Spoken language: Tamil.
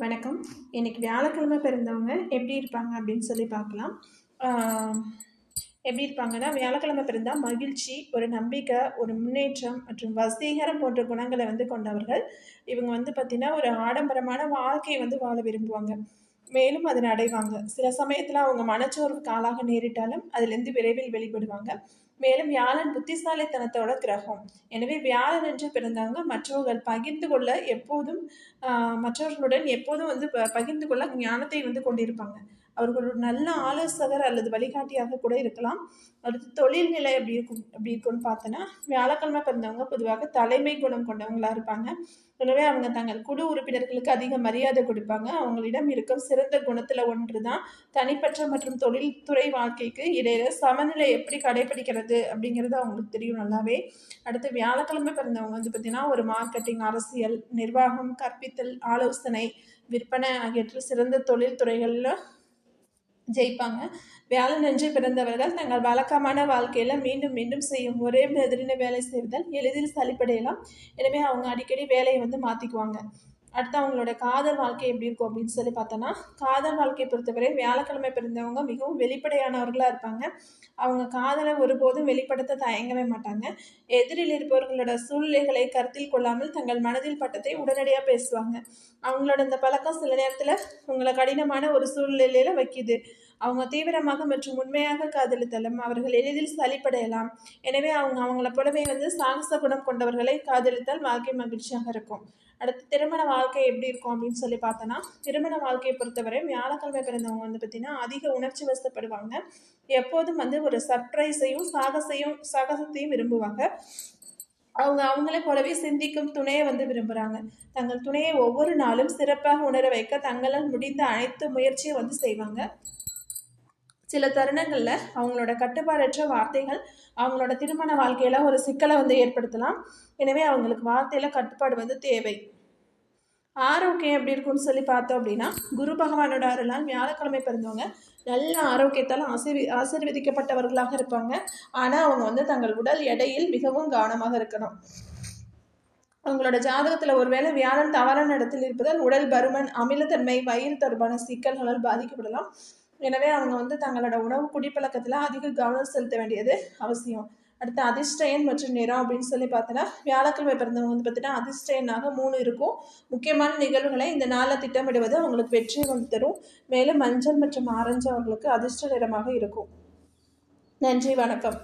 வணக்கம். இன்னைக்கு வியாழக்கிழமை பிறந்தவங்க எப்படி இருப்பாங்க அப்படின்னு சொல்லி பார்க்கலாம். எப்படி இருப்பாங்கன்னா, வியாழக்கிழமை பிறந்தா மகிழ்ச்சி, ஒரு நம்பிக்கை, ஒரு முன்னேற்றம் மற்றும் வசீகரம் போன்ற குணங்களை கொண்டவர்கள். இவங்க பார்த்தீங்கன்னா, ஒரு ஆடம்பரமான வாழ்க்கையை வாழ விரும்புவாங்க. மேலும் அதனை அடைவாங்க. சில சமயத்துல அவங்க மனச்சோர்வுக்கு ஆளாக நேரிட்டாலும் அதிலிருந்து விரைவில் வெளிப்படுவாங்க. மேலும் வியாழன் புத்திசாலித்தனத்தோட கிரகம். எனவே வியாழனன்று பிறந்தவங்க மற்றவர்கள் பகிர்ந்து கொள்ள எப்போதும் மற்றவர்களுடன் எப்போதும் பகிர்ந்து கொள்ள ஞானத்தை கொண்டிருப்பாங்க. அவர்கள் ஒரு நல்ல ஆலோசகர் அல்லது வழிகாட்டியாக கூட இருக்கலாம். அடுத்து தொழில் நிலை எப்படி இருக்கும்னு பார்த்தோன்னா, வியாழக்கிழமை பிறந்தவங்க பொதுவாக தலைமை குணம் கொண்டவங்களா இருப்பாங்க. எனவே அவங்க தங்கள் குழு உறுப்பினர்களுக்கு அதிக மரியாதை கொடுப்பாங்க. அவங்களிடம் இருக்கும் சிறந்த குணத்துல ஒன்று தான் தனிப்பட்ட மற்றும் தொழில்துறை வாழ்க்கைக்கு இடையில சமநிலை எப்படி கடைபிடிக்கிறது அப்படிங்கிறது அவங்களுக்கு தெரியும் நல்லாவே. அடுத்து வியாழக்கிழமை பிறந்தவங்க பார்த்தீங்கன்னா, ஒரு மார்க்கெட்டிங், அரசியல், நிர்வாகம், கற்பித்தல், ஆலோசனை, விற்பனை ஆகியவற்றில் சிறந்த தொழில் துறைகளில் ஜெயிப்பாங்க. வியாழனன்று பிறந்தவர்கள் தங்கள் வழக்கமான வாழ்க்கையில மீண்டும் மீண்டும் செய்யும் ஒரே மாதிரின வேலை செய்வதால் எளிதில் சலிப்படையலாம். எனவே அவங்க அடிக்கடி வேலையை மாற்றிக்குவாங்க. அடுத்து அவங்களோட காதல் வாழ்க்கை எப்படி இருக்கும் அப்படின்னு சொல்லி பார்த்தோன்னா, காதல் வாழ்க்கையை பொறுத்தவரை வியாழக்கிழமை பிறந்தவங்க மிகவும் வெளிப்படையானவர்களாக இருப்பாங்க. அவங்க காதலை ஒருபோதும் வெளிப்படுத்த தயங்கவே மாட்டாங்க. எதிரில் இருப்பவர்களோட சூழ்நிலைகளை கருத்தில் கொள்ளாமல் தங்கள் மனதில் பட்டதை உடனடியாக பேசுவாங்க. அவங்களோட இந்த பழக்கம் சில நேரத்தில் உங்களை கடினமான ஒரு சூழ்நிலையில வைக்குது. அவங்க தீவிரமாக மற்றும் உண்மையாக காதலித்தாலும் அவர்கள் எளிதில் சலிப்படையலாம். எனவே அவங்கள போலவே சாகச குணம் கொண்டவர்களை காதலித்தால் வாழ்க்கை மகிழ்ச்சியாக இருக்கும். அடுத்து திருமண வாழ்க்கை எப்படி இருக்கும் அப்படின்னு சொல்லி பார்த்தோன்னா, திருமண வாழ்க்கையை பொறுத்தவரை வியாழக்கிழமை பிறந்தவங்க பார்த்தீங்கன்னா அதிக உணர்ச்சி வசப்படுவாங்க. எப்போதும் ஒரு சர்ப்ரைஸையும் சாகசத்தையும் விரும்புவாங்க. அவங்களே போலவே சிந்திக்கும் துணையை விரும்புகிறாங்க. தங்கள் துணையை ஒவ்வொரு நாளும் சிறப்பாக உணர வைக்க தங்களால் முடிந்த அனைத்து முயற்சியும் செய்வாங்க. சில தருணங்களில் அவங்களோட கட்டுப்பாடற்ற வார்த்தைகள் அவங்களோட திருமண வாழ்க்கையில் ஒரு சிக்கலை ஏற்படுத்தலாம். எனவே அவங்களுக்கு வார்த்தையில் கட்டுப்பாடு தேவை. ஆரோக்கியம் எப்படி இருக்கும்னு சொல்லி பார்த்தோம் அப்படின்னா, குரு பகவானோட அருளால் வியாழக்கிழமை பிறந்தவங்க நல்ல ஆரோக்கியத்தால் ஆசீர்வதிக்கப்பட்டவர்களாக இருப்பாங்க. ஆனால் அவங்க தங்கள் உடல் எடையில் மிகவும் கவனமாக இருக்கணும். அவங்களோட ஜாதகத்தில் ஒருவேளை வியாழன் தவறான இடத்தில் இருப்பதால் உடல் பருமன், அமிலத்தன்மை, வயிறு தொடர்பான சிக்கல்களால் பாதிக்கப்படலாம். எனவே அவங்க தங்களோட உணவு குடிப்பழக்கத்தில் அதிக கவனம் செலுத்த வேண்டியது அவசியம். அடுத்து அதிர்ஷ்ட எண் மற்றும் நிறம் அப்படின்னு சொல்லி பார்த்தோன்னா, வியாழக்கிழமை பிறந்தவங்க பார்த்தீங்கன்னா அதிர்ஷ்ட எண்ணாக 3 இருக்கும். முக்கியமான நிகழ்வுகளை இந்த நாளில் திட்டமிடுவது அவங்களுக்கு வெற்றியை தரும். மேலும் மஞ்சள் மற்றும் ஆரஞ்சு அவர்களுக்கு அதிர்ஷ்ட நிறமாக இருக்கும். நன்றி, வணக்கம்.